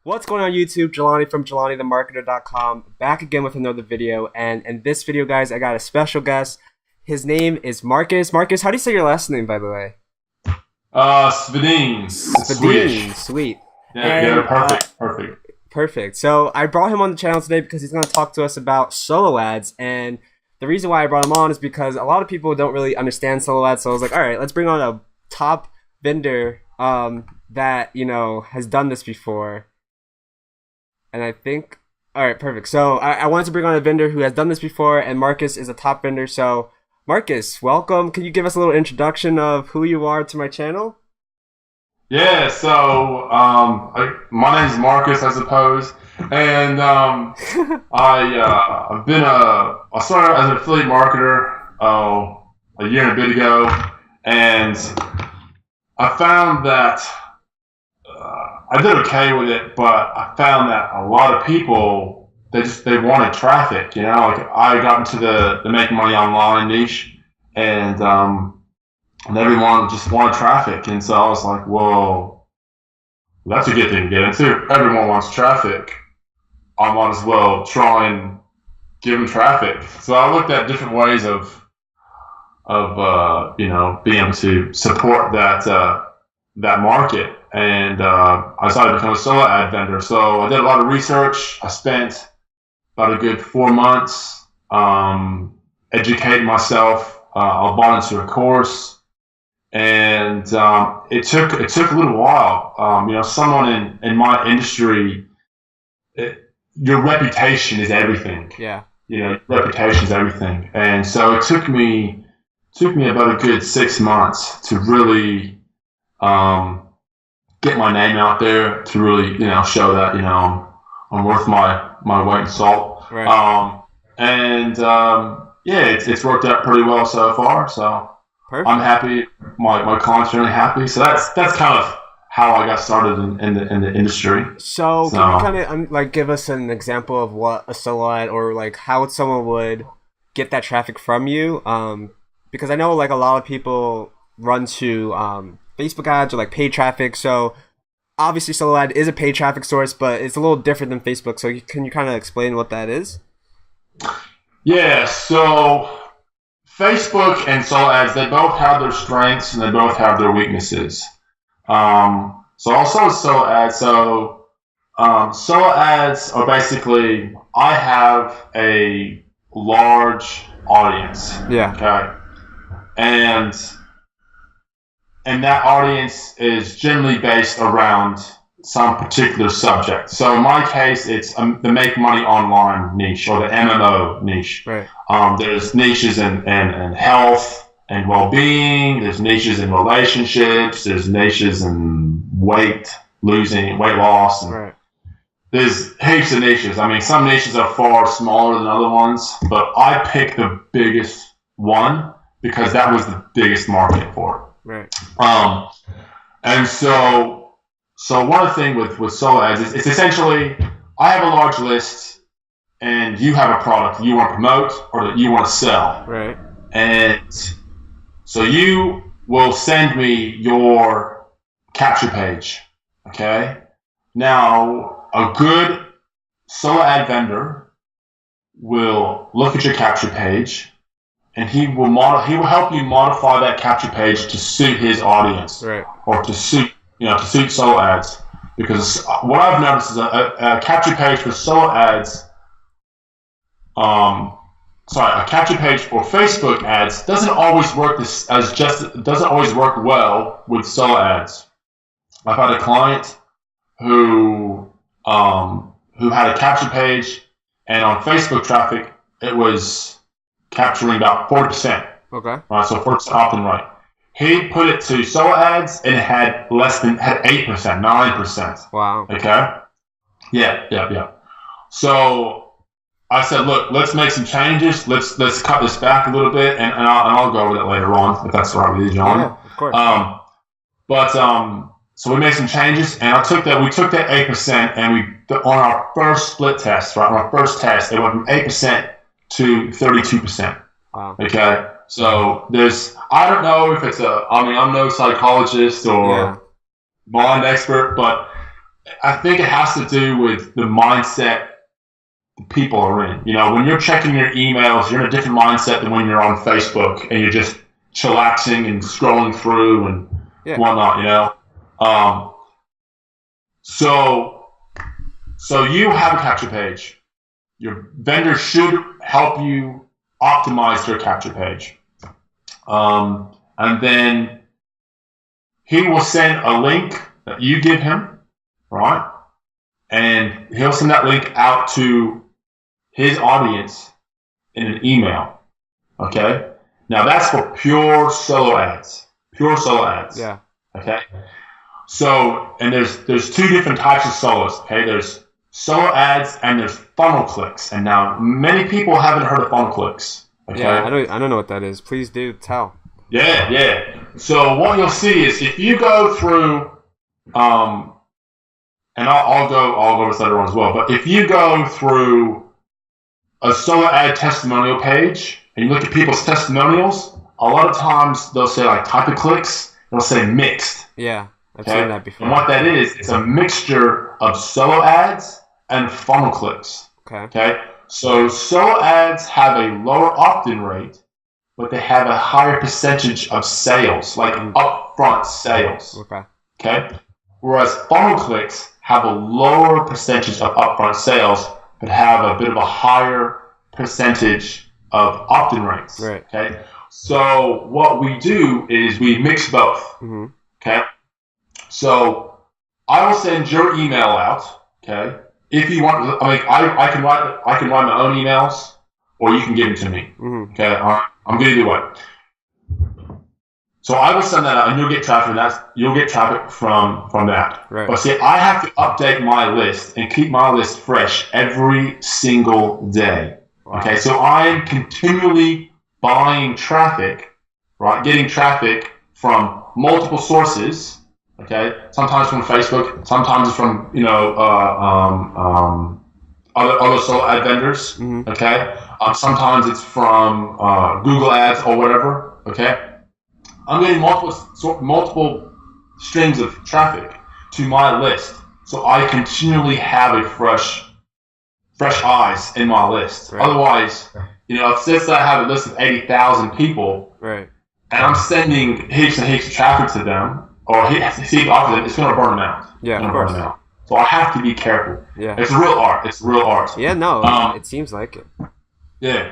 What's going on YouTube? Jelani from JelaniTheMarketer.com back again with another video. And in this video, guys, I got a special guest. His name is Marcus. Marcus, how do you say your last name, by the way? Svedin. Svedin. Sweet. Yeah, Perfect. So I brought him on the channel today because he's going to talk to us about solo ads. And the reason why I brought him on is because a lot of people don't really understand solo ads. So I was like, all right, let's bring on a top vendor that, has done this before. And I think, all right, perfect. So I wanted to bring on a vendor who has done this before, and Marcus is a top vendor. So Marcus, welcome. Can you give us a little introduction of who you are to my channel? Yeah, so my name is Marcus, I suppose, and I started as an affiliate marketer a year and a bit ago, and I found that I did okay with it, but I found that a lot of people, they wanted traffic, like I got into the make money online niche, and everyone just wanted traffic, and so I was like, whoa, that's a good thing to get into. Everyone wants traffic. I might as well try and give them traffic. So I looked at different ways of being able to support that market. And I decided to become a solo ad vendor. So I did a lot of research. I spent about a good 4 months educating myself. I bought into a course, and it took a little while. Someone in my industry, your reputation is everything. Yeah. Reputation is everything, and so it took me about a good 6 months to really get my name out there, to really, show that, I'm worth my weight in salt. Right. It's worked out pretty well so far. So Perfect. I'm happy. My clients are really happy. So that's kind of how I got started in the industry. So can you kind of give us an example of what a solo ad, or how someone would get that traffic from you? Because I know a lot of people run to Facebook ads or paid traffic. So obviously solo ad is a paid traffic source, but it's a little different than Facebook. So can you kind of explain what that is? Yeah, so Facebook and solo ads, they both have their strengths and they both have their weaknesses. So also with solo ads, solo ads are basically, I have a large audience. Yeah. Okay. And that audience is generally based around some particular subject. So in my case, it's the make money online niche, or the MMO niche. Right. There's niches in health and well-being. There's niches in relationships. There's niches in weight loss. And right. There's heaps of niches. I mean, some niches are far smaller than other ones, but I picked the biggest one because that was the biggest market for it. Right. And so one of the things with solo ads is it's essentially, I have a large list and you have a product you want to promote or that you want to sell. Right. And so you will send me your capture page. Okay. Now, a good solo ad vendor will look at your capture page, and he will help you modify that capture page to suit his audience, right, or to suit solo ads. Because what I've noticed is a capture page for solo ads, a capture page for Facebook ads doesn't always work doesn't always work well with solo ads. I've had a client who had a capture page, and on Facebook traffic it was capturing about 40%. Okay. Right, so 40% opt-in rate. He put it to solo ads, and it had 8%, 9%. Wow. Okay. Yeah. So I said, look, let's make some changes. Let's cut this back a little bit, and I'll go over that later on if that's all right with you, John. Yeah, of course. So we made some changes, and we took that 8%, and on our first split test, right? On our first test, it went from 8% to 32%. Wow. Okay. So I don't know if I'm no psychologist or blind expert, but I think it has to do with the mindset the people are in. You know, when you're checking your emails, you're in a different mindset than when you're on Facebook and you're just chillaxing and scrolling through and whatnot. You know, so you have a capture page. Your vendor should help you optimize your capture page, and then he will send a link that you give him, right? And he'll send that link out to his audience in an email. Okay? Now that's for pure solo ads. Pure solo ads. Yeah. Okay? So, and there's two different types of solos. Okay? There's solo ads and there's funnel clicks. And now many people haven't heard of funnel clicks. Okay? Yeah, I don't know what that is. Please do tell. Yeah. So what you'll see is if you go through, and I'll go with the other one as well. But if you go through a solo ad testimonial page and you look at people's testimonials, a lot of times they'll say like type of clicks. They'll say mixed. Yeah, I've seen that before. And what that is, it's a mixture of solo ads and funnel clicks. Okay. So solo ads have a lower opt-in rate, but they have a higher percentage of sales, like upfront sales. Okay. Whereas funnel clicks have a lower percentage of upfront sales, but have a bit of a higher percentage of opt-in rates. Right. Okay. So what we do is we mix both. Mm-hmm. Okay. So I will send your email out. Okay. If you want, I can write my own emails, or you can give them to me. Mm-hmm. Okay. I'm going to do what. So I will send that out, and you'll get traffic. You'll get traffic from that. Right. But see, I have to update my list and keep my list fresh every single day. Wow. Okay, so I'm continually buying traffic, right? Getting traffic from multiple sources. Okay, sometimes from Facebook, sometimes from other solo ad vendors. Mm-hmm. Okay, sometimes it's from Google Ads or whatever. Okay. I'm getting multiple streams of traffic to my list, so I continually have a fresh eyes in my list. Right. Otherwise, since I have a list of 80,000 people, right, and I'm sending heaps and heaps of traffic to them, or heaps of them, it's going to burn them out. Yeah, of course. So I have to be careful. Yeah, it's real art. Yeah, no, it seems like it. Yeah,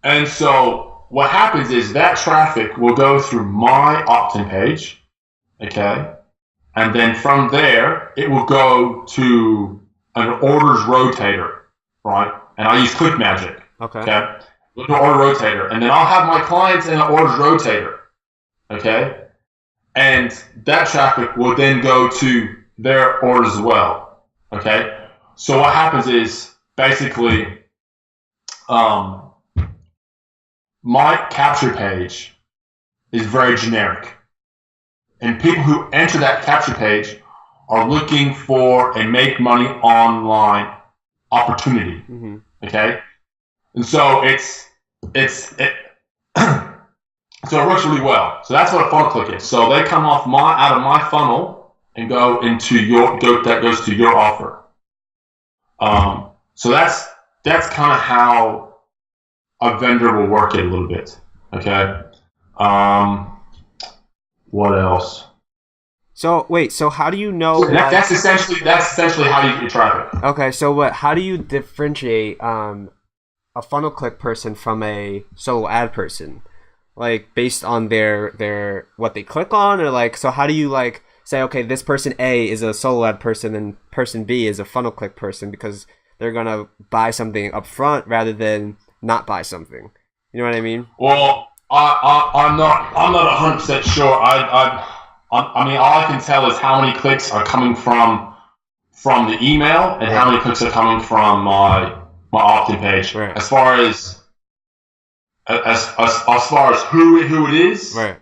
and so what happens is that traffic will go through my opt-in page, okay? And then from there, it will go to an orders rotator, right? And I use ClickMagic, okay? An order rotator. And then I'll have my clients in an orders rotator, okay? And that traffic will then go to their orders as well, okay? So what happens is basically, my capture page is very generic. And people who enter that capture page are looking for a make money online opportunity. Mm-hmm. Okay? And so so it works really well. So that's what a funnel click is. So they come out of my funnel and go into that goes to your offer. So that's kind of how a vendor will work it a little bit. Okay. What else? So wait. So how do you know? That's essentially how you get your traffic. Okay. So how do you differentiate a funnel click person from a solo ad person? Like based on their what they click on, or like, so how do you like say, okay, this person A is a solo ad person and person B is a funnel click person because they're gonna buy something up front rather than not buy something? You know what I mean? Well, I'm not 100% sure. I mean, all I can tell is how many clicks are coming from the email and how many clicks are coming from my opt-in page. Right. As far as who it is, right?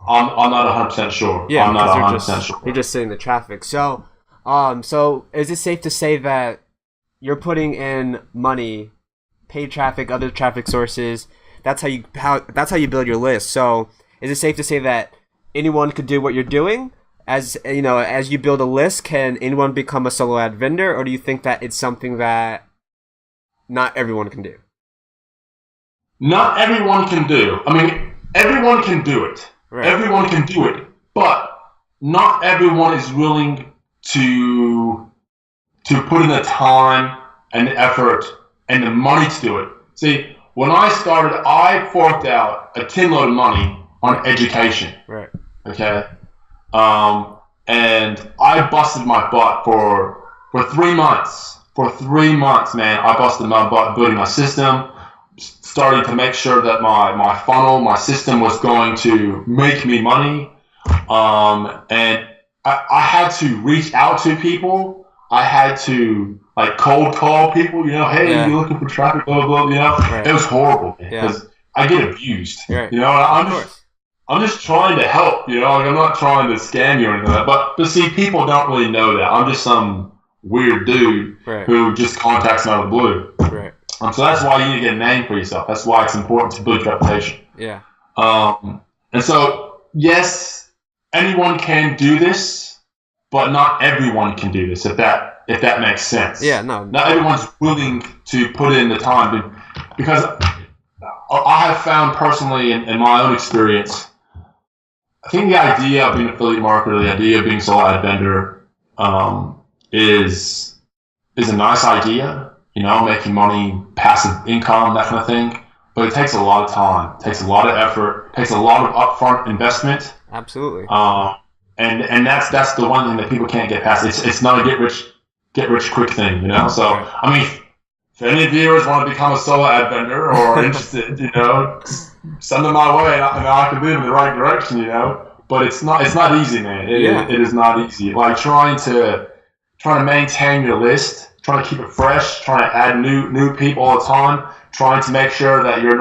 I'm not 100% sure. Yeah, I'm not 100% sure. You're just seeing the traffic. So is it safe to say that you're putting in money, paid traffic, other traffic sources? That's how you build your list. So is it safe to say that anyone could do what you're doing, as you know, as you build a list, can anyone become a solo ad vendor, or do you think that it's something that not everyone can do? Not everyone can do. I mean, everyone can do it. Right. Everyone can do it, but not everyone is willing to put in the time and the effort and the money to do it. See, when I started, I forked out a tin load of money on education. Right. Okay. And I busted my butt for 3 months. For 3 months, man, I busted my butt building my system, starting to make sure that my funnel, my system was going to make me money. And I had to reach out to people. I had to like cold call people, you know, hey, Yeah. you looking for traffic, blah, blah, blah, you know. Right. It was horrible because I get abused, Right. you know, and I'm just trying to help, you know, like I'm not trying to scam you or anything like that. But see, people don't really know that. I'm just some weird dude who just contacts me out of the blue. Right. So that's why you need to get a name for yourself. That's why it's important to build your reputation. Yeah. And so, yes, anyone can do this, but not everyone can do this, if that makes sense. Yeah, no. Not everyone's willing to put in the time because I have found personally in my own experience, I think the idea of being an affiliate marketer, the idea of being a solo ad vendor, is a nice idea, you know, making money, passive income, that kind of thing. But it takes a lot of time, it takes a lot of effort, it takes a lot of upfront investment. Absolutely. And that's the one thing that people can't get past. It's not a get rich quick thing, you know. So I mean, if any viewers want to become a solo ad vendor or interested, you know, send them my way, and I can lead them in the right direction, you know. But it's not easy, man. It is not easy. Like trying to maintain your list, trying to keep it fresh, trying to add new people all the time, trying to make sure that you're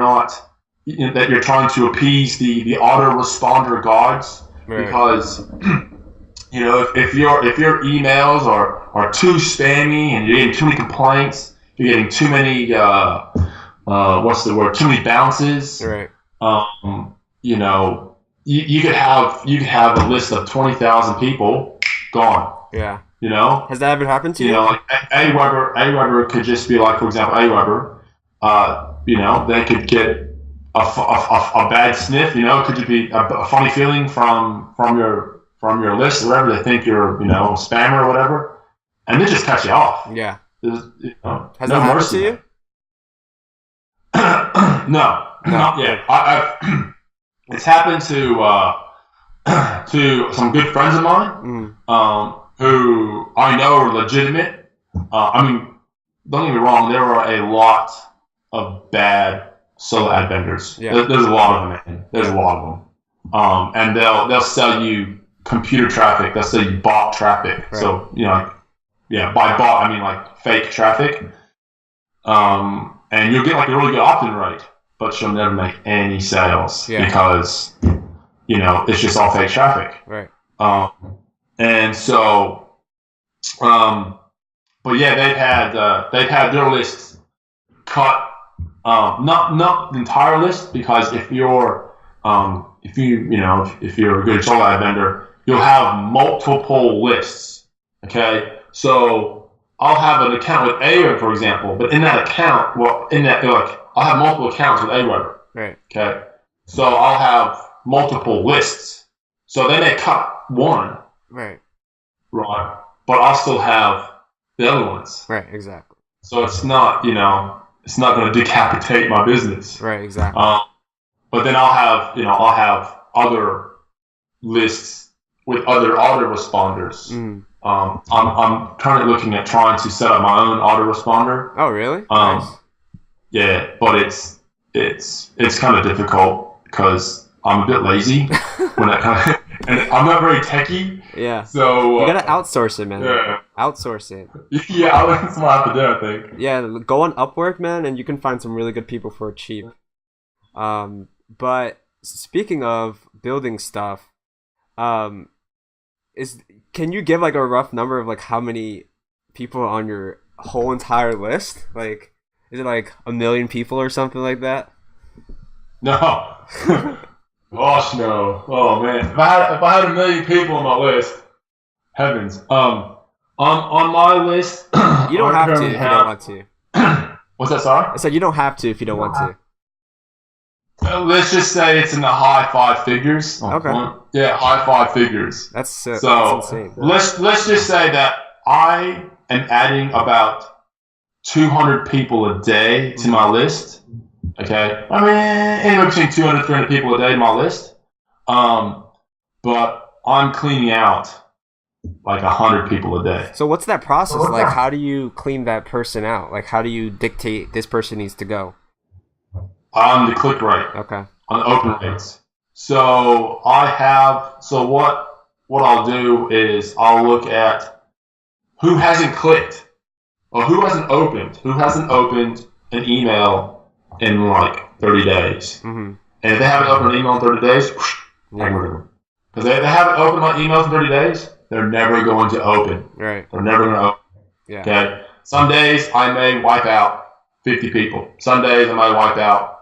trying to appease the autoresponder gods, because you know if your emails are too spammy and you're getting too many complaints, you're getting too many too many bounces. Right. You know, you could have a list of 20,000 people gone. Yeah. You know? Has that ever happened to you? You know, like AWeber could just be like, for example, AWeber, you know, they could get a bad sniff, you know, it could just be a funny feeling from your list or whatever. They think you're, you know, a spammer or whatever, and they just cut you off. Yeah. You know, has that happened to you? No, not yet. It's happened to some good friends of mine, who I know are legitimate. I mean, don't get me wrong, there are a lot of bad solo ad vendors. Yeah. There's a lot of them, man. There's a lot of them. And they'll sell you computer traffic. They'll sell you bot traffic. Right. So, you know, by bot, I mean like fake traffic. And you'll get like a really good opt-in rate, but you'll never make any sales because, you know, it's just all fake traffic. Right. And so, but yeah, they've had their lists cut. Not the entire list, because if you're a good solo ad vendor, you'll have multiple lists. Okay, so I'll have an account with AWeber, for example, but in that account, I'll have multiple accounts with AWeber. Right. Okay, so I'll have multiple lists. So they may cut one. Right. Right. But I'll still have the other ones. Right. Exactly. So it's not, you know, it's not going to decapitate my business. Right. Exactly. But then I'll have other lists with other autoresponders. I'm currently looking at trying to set up my own autoresponder. Oh, really? Nice. Yeah, but it's kind of difficult because I'm a bit lazy and I'm not very techie. Yeah. So you gotta outsource it, man. Yeah. Outsource it. Yeah, that's what I have to do, I think. Yeah, go on Upwork, man, and you can find some really good people for cheap. But speaking of building stuff, can you give like a rough number of like how many people on your whole entire list? Like, is it like 1 million people or something like that? No. Gosh, no. Oh man, if I had 1 million people on my list, heavens. On my list, You don't I have to currently if you don't have. want to. What's that? Sorry. I said you don't have to if you don't want to. Let's just say it's in the high five figures. Okay. Yeah, high five figures. That's insane. Let's just say that I am adding about 200 people a day to my list. Okay, I mean anywhere between 200 300 people a day to my list. But I'm cleaning out like 100 people a day. So what's that process like? How do you clean that person out? Like, how do you dictate this person needs to go? On the click rate. Okay. On the open rates. So what I'll do is I'll look at who hasn't clicked or who hasn't opened an email in like 30 days. Mm-hmm. And if they haven't opened an email in 30 days, hang with them. Because they haven't opened my emails in 30 days, they're never going to open. Right. They're never going to open. Yeah. Okay. Some days I may wipe out 50 people. Some days I might wipe out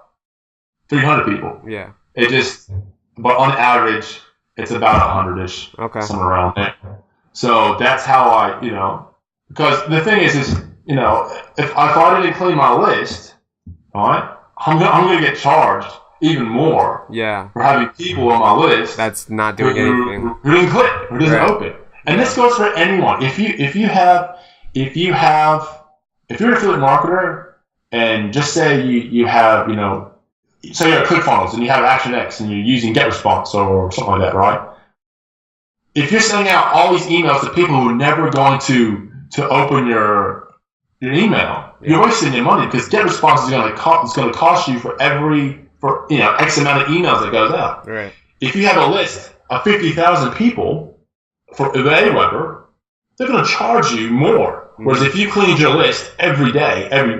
300 people. Yeah. But on average, it's about 100-ish. Okay. Somewhere around there. So that's how I, because the thing is, if I didn't clean my list, right, I'm gonna get charged even more. Yeah. For having people on my list that's not doing anything. Who didn't click, who doesn't open. And this goes for anyone. If you're an affiliate marketer, and just say you have, so you're at ClickFunnels and you have ActionX and you're using GetResponse or something like that, right? If you're sending out all these emails to people who are never going to open your email, you're wasting your money because GetResponse is going to cost you for X amount of emails that goes out. Right. If you have a list of 50,000 people for AWeber, they're going to charge you more. Whereas if you cleaned your list every day in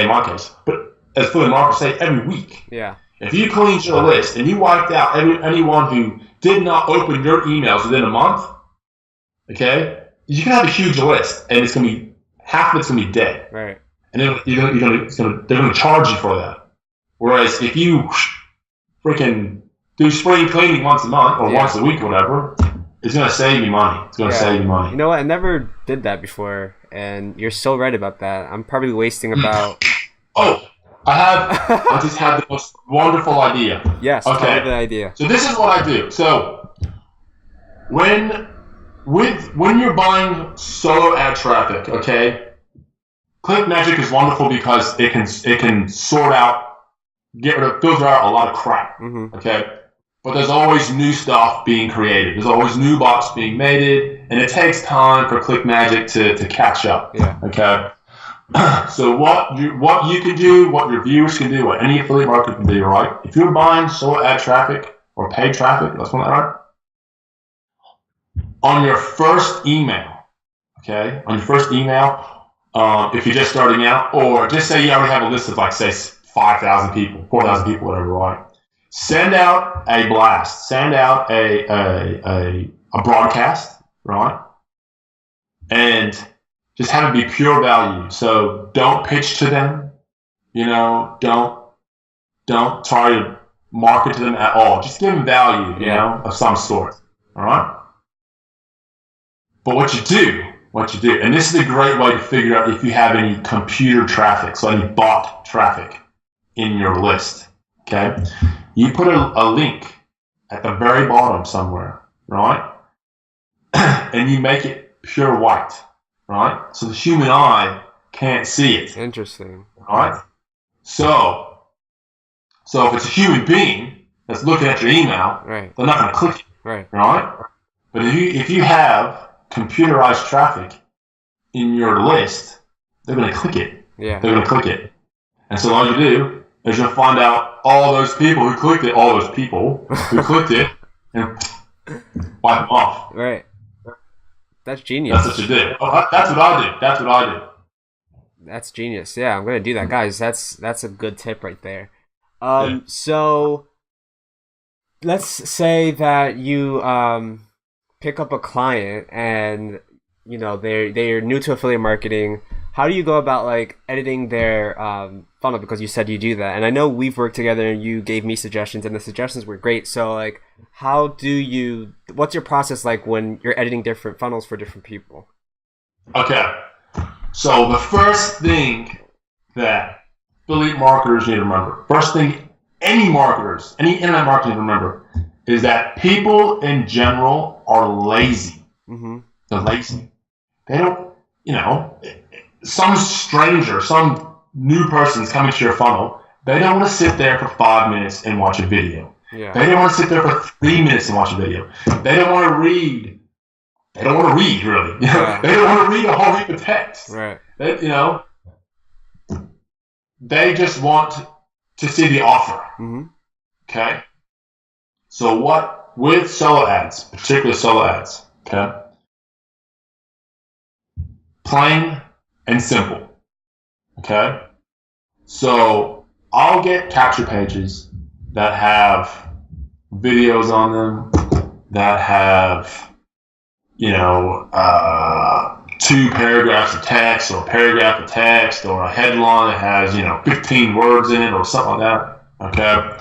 my case, but as affiliate marketers say, every week. Yeah. If you cleaned your list and you wiped out anyone who did not open your emails within a month, okay, you can have a huge list and it's going to be half of it's going to be dead. Right. And then they're going to charge you for that. Whereas if you freaking do spring cleaning once a month or once a week or whatever, it's going to save you money. It's going to save you money. You know what? I never did that before, and you're so right about that. I'm probably wasting about... I just had the most wonderful idea. Yes, okay. The idea. So this is what I do. So when you're buying solo ad traffic, okay, ClickMagick is wonderful because it can sort out, filter out a lot of crap. Mm-hmm. Okay, but there's always new stuff being created. There's always new bots being made, and it takes time for ClickMagick to catch up. Yeah. Okay. So what you can do, what your viewers can do, what any affiliate marketer can do, right? If you're buying solo ad traffic or paid traffic, that's one, right? On your first email, okay? On your first email, if you're just starting out, or just say you already have a list of like say 5,000 people, 4,000 people, whatever, right? Send out a blast. Send out a broadcast, right? And just have it be pure value. So don't pitch to them. Don't try to market to them at all. Just give them value, of some sort. All right. But what you do, and this is a great way to figure out if you have any computer traffic, so any bot traffic in your list. Okay. You put a link at the very bottom somewhere, right? And you make it pure white. Right? So the human eye can't see it. Interesting. Right? So if it's a human being that's looking at your email, right, they're not going to click it. Right. Right? But if you have computerized traffic in your list, they're going to click it. Yeah. They're going to click it. And so all you do is you'll find out all those people who clicked it, and wipe them off. Right. That's genius. That's what you do. That's what I do. That's genius. Yeah, I'm gonna do that, guys. That's a good tip right there. So let's say that you pick up a client and they're new to affiliate marketing. how do you go about like editing their funnel? Because you said you do that, and I know we've worked together, and you gave me suggestions, and the suggestions were great. So like, what's your process like when you're editing different funnels for different people? Okay, so the first thing that affiliate marketers need to remember, first thing any internet marketers need to remember, is that people in general are lazy. Mm-hmm. They're lazy. They don't, some stranger, some new person's coming to your funnel. They don't want to sit there for 5 minutes and watch a video. Yeah. They don't want to sit there for 3 minutes and watch a video. They don't want to read. They don't want to read, really. Yeah. They don't want to read a whole heap of text. Right. They just want to see the offer. Mm-hmm. Okay? So with solo ads, particularly solo ads, okay? Plain and simple. Okay? So I'll get capture pages that have videos on them, that have, 2 paragraphs of text, or a paragraph of text, or a headline that has, 15 words in it, or something like that. Okay?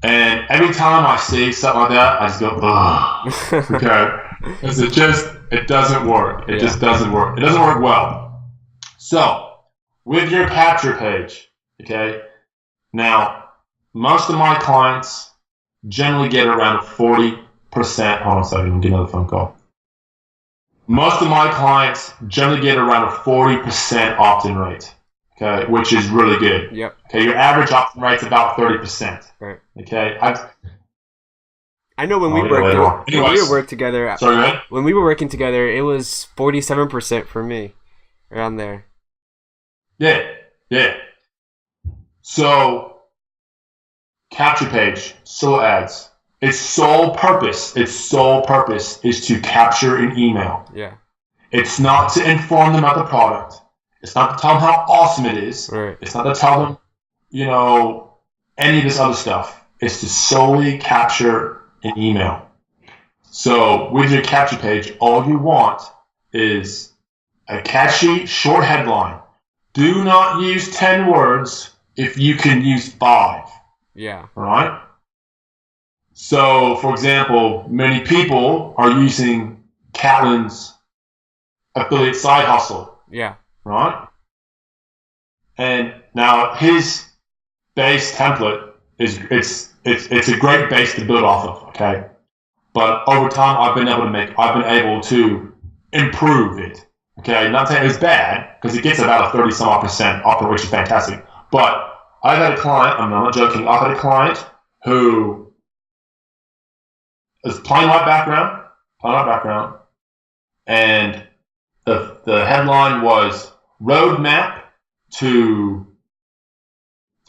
And every time I see something like that, I just go, ugh. Okay? Because it doesn't work. It just doesn't work. It doesn't work well. So, with your capture page, okay, now, most of my clients generally get around 40%. Hold on a second, I'm getting another phone call. Most of my clients generally get around a 40% opt-in rate, okay, which is really good. Yep. Okay, your average opt-in rate's about 30%. Right. Okay. I know when we were working together. Sorry, man? When we were working together, it was 47% for me, around there. Yeah. So, capture page, solo ads. Its sole purpose is to capture an email. Yeah. It's not to inform them about the product. It's not to tell them how awesome it is. Right. It's not to tell them, any of this other stuff. It's to solely capture an email. So with your capture page, all you want is a catchy short headline. Do not use 10 words if you can use 5. Yeah. All right? So, for example, many people are using Catlin's affiliate side hustle. Yeah. Right? And now his base template it's a great base to build off of, okay? But over time I've been able to improve it. Okay, not saying it's bad, because it gets about a 30-some-odd% off, which is fantastic. But I've had a client, I'm not joking, I've had a client who is plain white background, and the headline was Roadmap to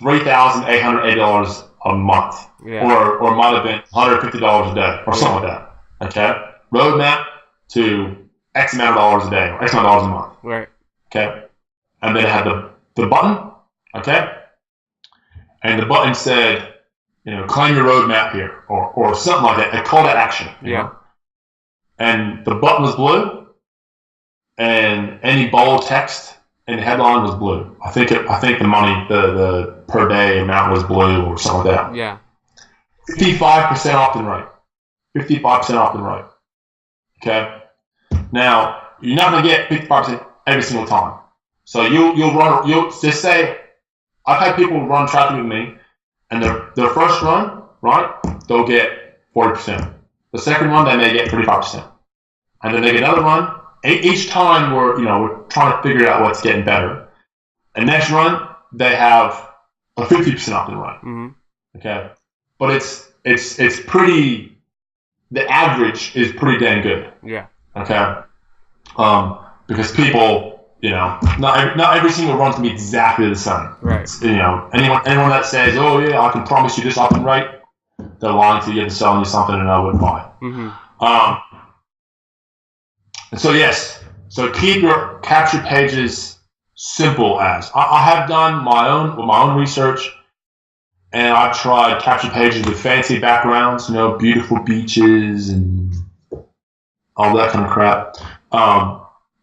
$3,880 a month, or might have been $150 a day, or something like that. Okay, roadmap to X amount of dollars a day, or X amount of dollars a month. Right. Okay, and then it had the button. Okay, and the button said, claim your roadmap here, or something like that. A call to action. You know? And the button was blue, and any bold text in the headline was blue. I think the money, the per day amount was blue, or something like that. Yeah. 55% opt-in rate. 55% opt-in rate. Okay. Now you're not gonna get 55% every single time. So you'll just say, I've had people run traffic with me, and their first run, right, they'll get 40%. The second run, they may get 35%, and then they get another run. Each time we're trying to figure out what's getting better. And next run, they have a 50% opt-in rate. Mm-hmm. Okay, but it's pretty. The average is pretty dang good. Yeah. Okay. Because people, not every single run's gonna be exactly the same. Right. Anyone that says, "Oh yeah, I can promise you this opt-in rate," they're lying to you and selling you something, and I wouldn't buy it. Mm-hmm. And so yes, so keep your capture pages simple as. I have done my own research, and I've tried capture pages with fancy backgrounds, beautiful beaches and all that kind of crap.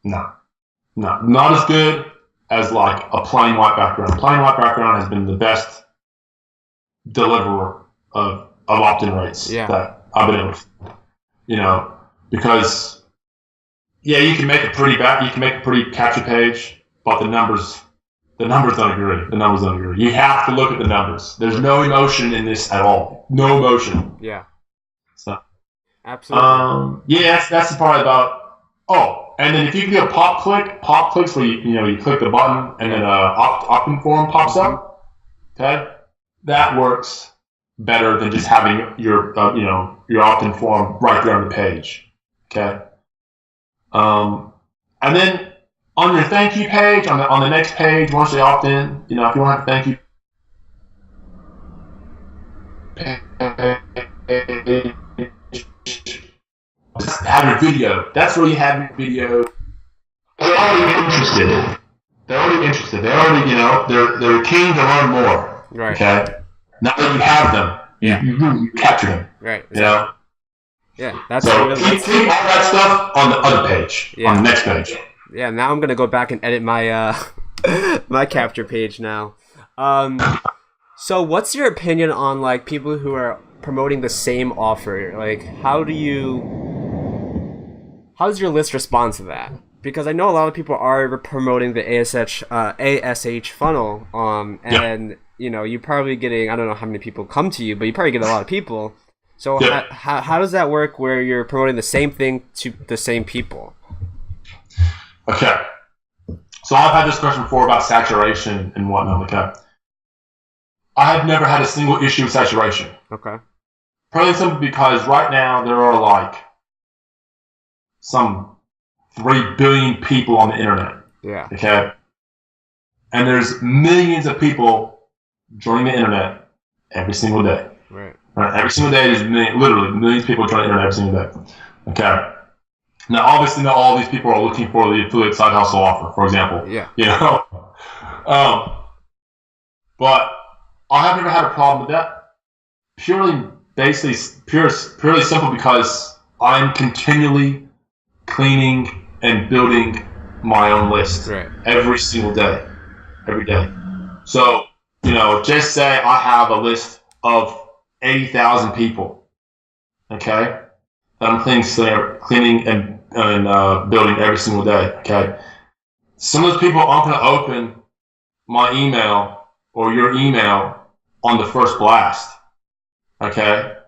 No. not as good as like a plain white background. Plain white background has been the best deliverer of opt-in rates that I've been able to, because you can make a pretty capture page, but the numbers don't agree. The numbers don't agree. You have to look at the numbers. There's no emotion in this at all. No emotion. Yeah. So. Absolutely. That's the part about. Oh, and then if you can do a pop clicks where you click the button and then opt-in form pops up. Okay, that works better than just having your opt-in form right there on the page. Okay. And then on your thank you page, on the next page, once they opt in, if you want to have a thank you page, have your video. That's where you have your video. They're already interested. They're keen to learn more. Right. Okay. Now that you have them, you capture them. Right. Yeah, that's so really, keep all that stuff on the other page, on the next page. Yeah, now I'm gonna go back and edit my my capture page now. So what's your opinion on like people who are promoting the same offer? Like, how does your list respond to that? Because I know a lot of people are promoting the ASH funnel, and you're probably getting, I don't know how many people come to you, but you probably get a lot of people. So how does that work where you're promoting the same thing to the same people? Okay. So I've had this question before about saturation and whatnot. Okay. I have never had a single issue with saturation. Okay. Probably simply because right now there are like some 3 billion people on the internet. Yeah. Okay. And there's millions of people joining the internet every single day. Right. Every single day, there's literally millions of people joining the internet every single day. Okay. Now, obviously, not all these people are looking for the affiliate side hustle offer, for example. Yeah. But I have never had a problem with that. Purely simple because I'm continually cleaning and building my own list every single day, every day. So, just say I have a list of 80,000 people, okay? I'm cleaning and building every single day, okay? Some of those people aren't going to open my email or your email on the first blast, okay?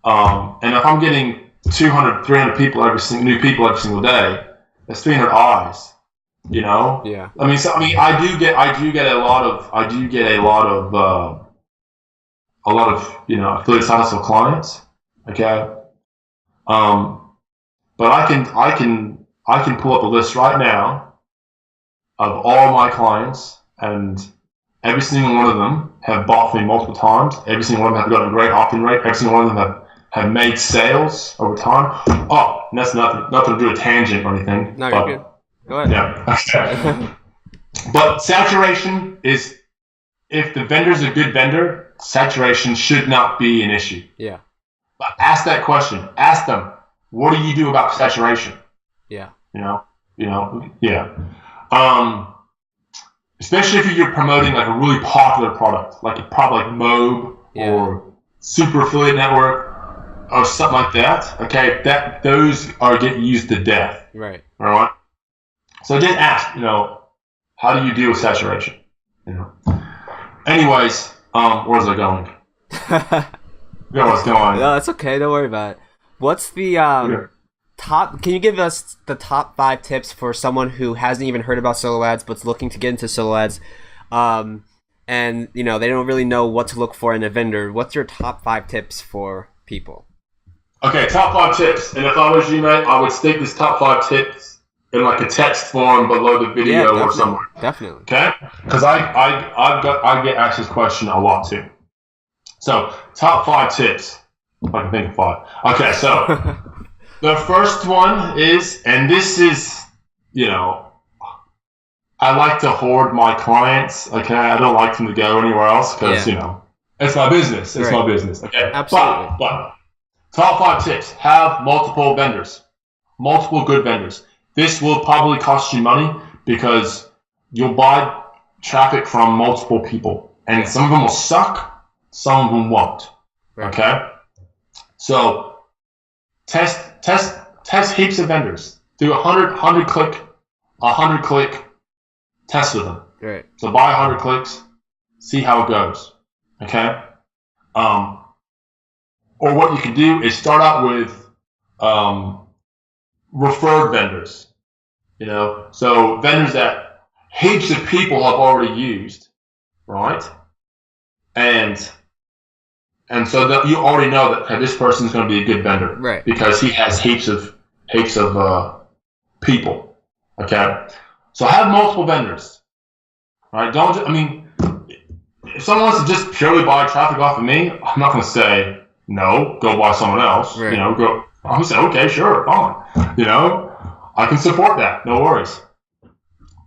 And if I'm getting 200, 300 people new people every single day, that's 300 eyes, Yeah. I do get a lot of affiliate side hustle clients, okay? But I can pull up a list right now of all my clients, and every single one of them have bought from me multiple times. Every single one of them have gotten a great opt-in rate. Every single one of them have made sales over time. Oh, and that's nothing to do with tangent or anything. No, you're good. Go ahead. Yeah. Okay. But saturation is, if the vendor's a good vendor, saturation should not be an issue. Yeah. But ask that question. Ask them, what do you do about saturation? Yeah. Yeah. Especially if you're promoting like a really popular product, like a product like Mob or Super Affiliate Network or something like that. Okay, those get used to death. Right. All right. So just ask, how do you deal with saturation? Anyways, where's it going? Yeah, what's going on? No, that's okay. Don't worry about it. What's the top? Can you give us the top 5 tips for someone who hasn't even heard about solo ads but's looking to get into solo ads, and they don't really know what to look for in a vendor? What's your top 5 tips for people? Okay, top 5 tips. And if I was you, mate, I would stick this top 5 tips in like a text form below the video or somewhere. Definitely. Okay? Because I get asked this question a lot too. So, top 5 tips. If I can think of 5. Okay, so the first one is, and this is, I like to hoard my clients. Okay, I don't like them to go anywhere else because it's my business. It's my business. Okay, absolutely. But top 5 tips: have multiple vendors, multiple good vendors. This will probably cost you money, because you'll buy traffic from multiple people, and some of them will suck, some of them won't. Right. Okay, so test heaps of vendors. Do 100 click test with them. Right. So buy 100 clicks, see how it goes. Okay. Or what you can do is start out with referred vendors. So vendors that heaps of people have already used, right? And so that you already know that this person's going to be a good vendor, right? Because he has heaps of people. Okay, so have multiple vendors, right? If someone wants to just purely buy traffic off of me, I'm not going to say no, go buy someone else. Right. I'm going to say okay, sure, fine. I can support that, no worries.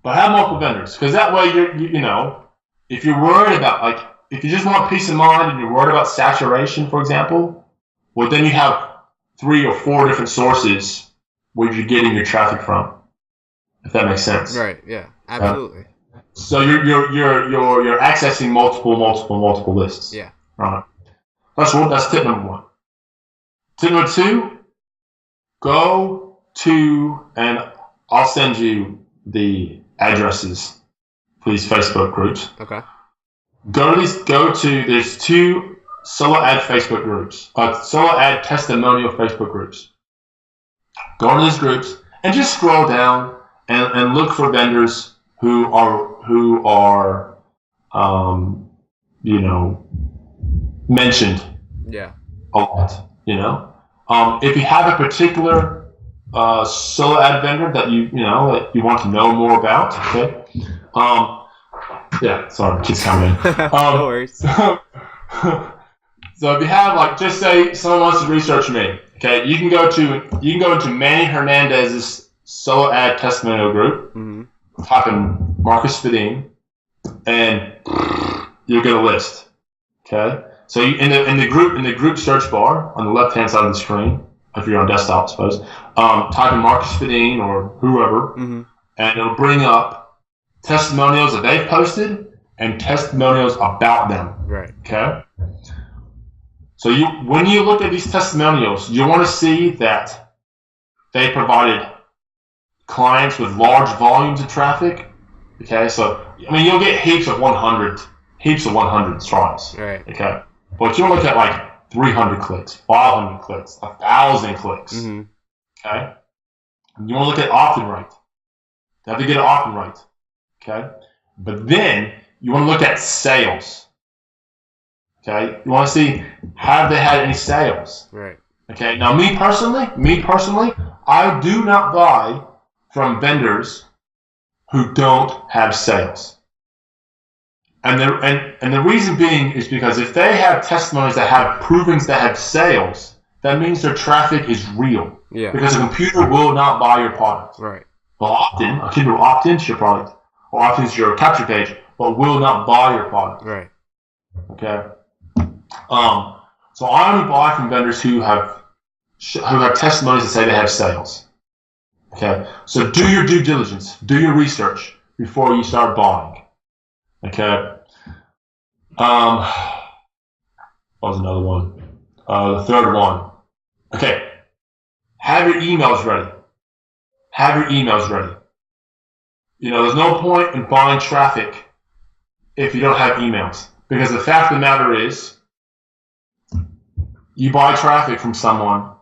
But have multiple vendors, because that way if you're worried about if you just want peace of mind and you're worried about saturation, for example, well then you have 3 or 4 different sources where you're getting your traffic from, if that makes sense. Right. Yeah. Absolutely. So you're accessing multiple lists. Yeah. Right. That's tip number 1. Tip number 2: go to, and I'll send you the addresses for these Facebook groups. Okay. There's 2 solo ad Facebook groups, solo ad testimonial Facebook groups. Go to these groups and just scroll down and look for vendors who are mentioned. Yeah. A lot. If you have a particular solo ad vendor that that you want to know more about, okay. Yeah, sorry, kids coming in. No worries. So if you have just say someone wants to research me, okay, you can go into Manny Hernandez's solo ad testimonial group, type in Marcus Svedin, and you'll get a list. Okay, so in the group search bar on the left hand side of the screen, if you're on desktop, I suppose, type in Marcus Svedin or whoever, and it'll bring up testimonials that they've posted and testimonials about them. Right. Okay. So when you look at these testimonials, you want to see that they provided clients with large volumes of traffic. Okay. So you'll get heaps of 100 tries. Right. Okay. But you want to look at 300 clicks, 500 clicks, 1,000 clicks. Okay. And you want to look at opt-in rate. You have to get an opt-in rate. Okay, but then you want to look at sales. Okay, you want to see, have they had any sales? Right. Okay, now me personally, I do not buy from vendors who don't have sales. And the reason being is because if they have testimonies that have provings that have sales, that means their traffic is real. Yeah. Because a computer will not buy your product. Right. Well, a computer will opt into your product, or opt into your capture page, but will not buy your product. Right. Okay. So I only buy from vendors who have testimonies that say they have sales. Okay. So do your due diligence, do your research before you start buying. Okay. What was another one? The third one. Okay. Have your emails ready. There's no point in buying traffic if you don't have emails. Because the fact of the matter is, you buy traffic from someone,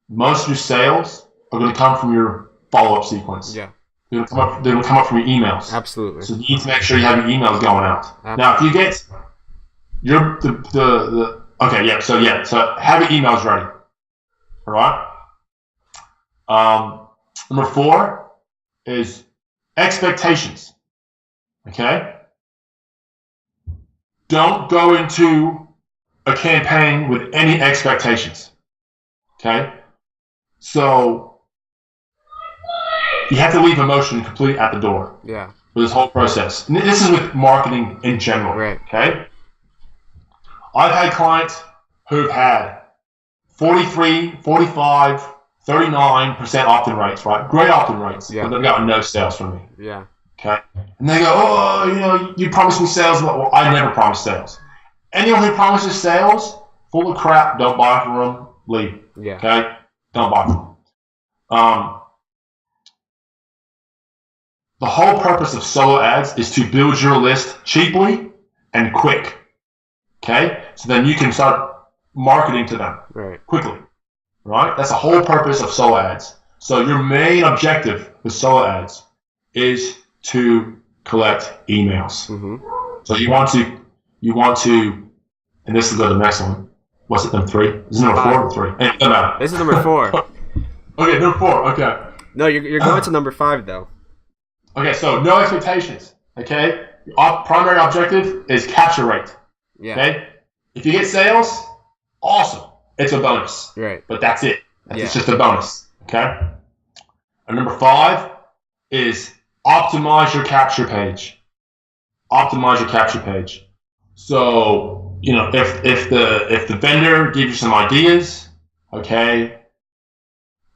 most of your sales are going to come from your follow-up sequence. Yeah. They're going to come up from your emails. Absolutely. So you need to make sure you have your emails going out. Absolutely. Now, if you get so have your emails ready. All right? Number 4 is expectations. Okay? Don't go into a campaign with any expectations. Okay? So you have to leave emotion completely at the door. Yeah. For this whole process. And this is with marketing in general. Right. Okay? I've had clients who've had 43, 45, 39% opt-in rates, right? Great opt-in rates, Yeah. but they've got no sales from me. Yeah. Okay? And they go, oh, you promised me sales. Well, I never promised sales. Anyone who promises sales, full of crap, don't buy from them, leave. Yeah. Okay? Don't buy from them. The whole purpose of solo ads is to build your list cheaply and quick. Okay? So then you can start marketing to them quickly. Right? That's the whole purpose of solo ads. So your main objective with solo ads is to collect emails. Mm-hmm. So you want to, and this is the next one. What's it, number 3? Is it number 4 or 3? No. This is number 4. Okay, number 4, okay. No, you're going to number 5, though. Okay, so no expectations, okay? Our primary objective is capture rate, okay? If you get sales, awesome. It's a bonus. Right. But that's it. It's just a bonus, okay? And number 5 is optimize your capture page. Optimize your capture page. So, if the vendor gives you some ideas, okay,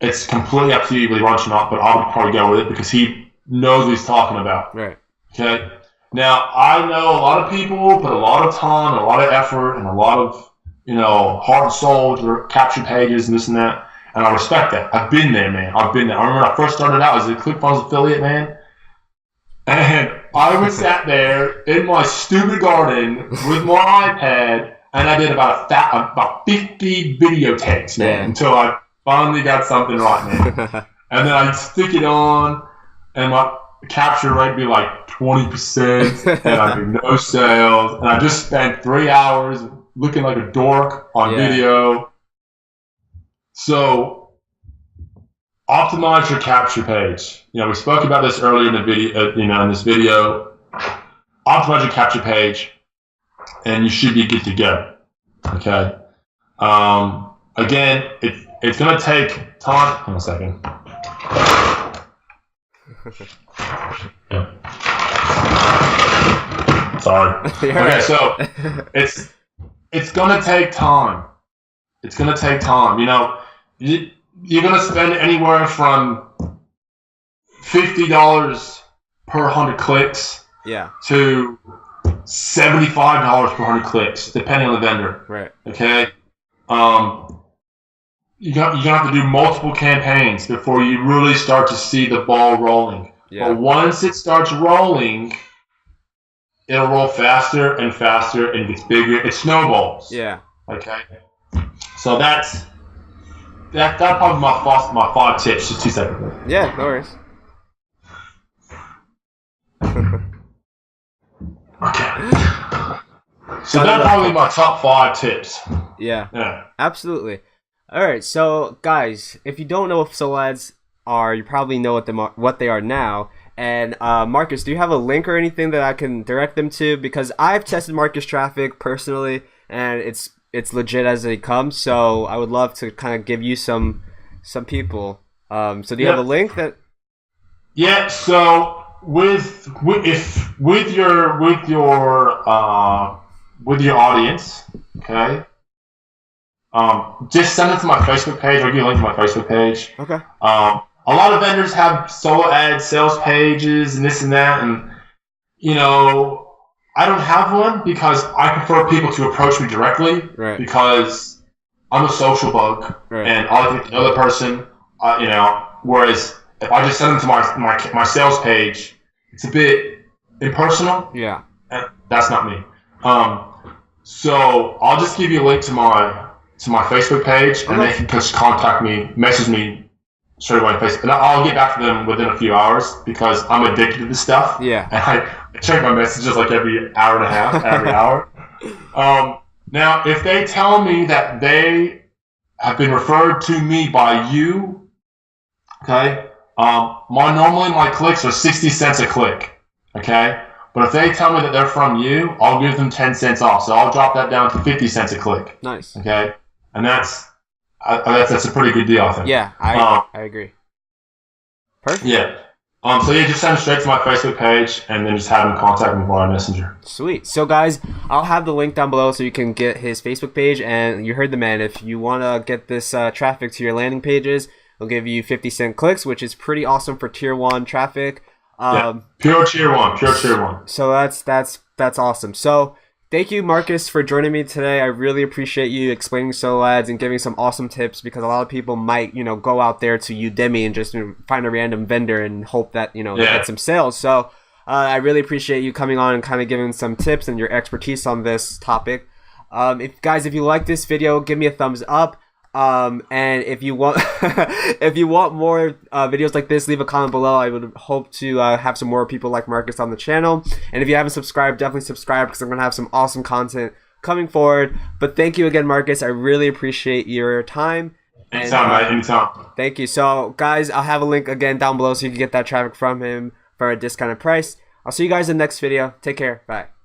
it's completely up to you whether you want it or not, but I would probably go with it because he knows what he's talking about. Right. Okay. Now, I know a lot of people put a lot of time, a lot of effort, and a lot of, heart and soul to their capture pages and this and that, and I respect that. I've been there, man. I remember when I first started out as a ClickFunnels affiliate, man, and I was sat there in my stupid garden with my iPad, and I did about 50 video takes, man, until I finally got something right, man. And then I'd stick it on, and my capture rate would be like 20%, and I'd do no sales, and I just spent 3 hours looking like a dork on video. So, optimize your capture page. We spoke about this earlier in the video. In this video, optimize your capture page, and you should be good to go. Okay. Again, it's gonna take time. Hold on a second. Sorry. Okay, so it's gonna take time. It's gonna take time. You're gonna spend anywhere from $50 per 100 clicks to $75 per 100 clicks, depending on the vendor. Right. Okay. You're gonna have to do multiple campaigns before you really start to see the ball rolling. Yeah. But once it starts rolling, it'll roll faster and faster and gets bigger. It snowballs. Yeah. Okay. So that's probably my 5 tips. Just 2 seconds. Yeah, no worries. Okay. So that's probably my top 5 tips. Yeah. Absolutely. All right. So guys, if you don't know what solo ads are, you probably know what they are now. And Marcus, do you have a link or anything that I can direct them to? Because I've tested Marcus traffic personally, and it's legit as it comes. So I would love to kind of give you some people. So do you have a link that? Yeah. So with your audience, okay. Just send it to my Facebook page. I'll give you a link to my Facebook page. Okay. A lot of vendors have solo ad sales pages and this and that, and I don't have one because I prefer people to approach me directly. Right. Because I'm a social bug, and I like to get to know the person. Whereas if I just send them to my sales page, it's a bit impersonal. Yeah. And that's not me. So I'll just give you a link to my Facebook page, and they can just contact me, message me straight away on Facebook. And I'll get back to them within a few hours because I'm addicted to this stuff. Yeah. And I check my messages like every hour and a half, every hour. Now, if they tell me that they have been referred to me by you, okay, normally my clicks are 60 cents a click, okay? But if they tell me that they're from you, I'll give them 10 cents off. So I'll drop that down to 50 cents a click. Nice. Okay? And that's a pretty good deal, I think. Yeah, I agree. Perfect. Yeah. Just send them straight to my Facebook page, and then just have them contact me via Messenger. Sweet. So, guys, I'll have the link down below so you can get his Facebook page. And you heard the man. If you want to get this traffic to your landing pages, It'll give you 50-cent clicks, which is pretty awesome for tier 1 traffic. Pure tier 1. Pure tier 1. So that's awesome. So thank you, Marcus, for joining me today. I really appreciate you explaining solo ads and giving some awesome tips, because a lot of people might, go out there to Udemy and just find a random vendor and hope that, they get some sales. So I really appreciate you coming on and kind of giving some tips and your expertise on this topic. If you like this video, give me a thumbs up. And if you want if you want more videos like this, leave a comment below. I would hope to have some more people like Marcus on the channel. And if you haven't subscribed, definitely subscribe, because I'm gonna have some awesome content coming forward. But thank you again, Marcus. I really appreciate your time. Anytime, mate. Anytime. Thank you. So guys, I'll have a link again down below so you can get that traffic from him for a discounted price. I'll see you guys in the next video. Take care. Bye.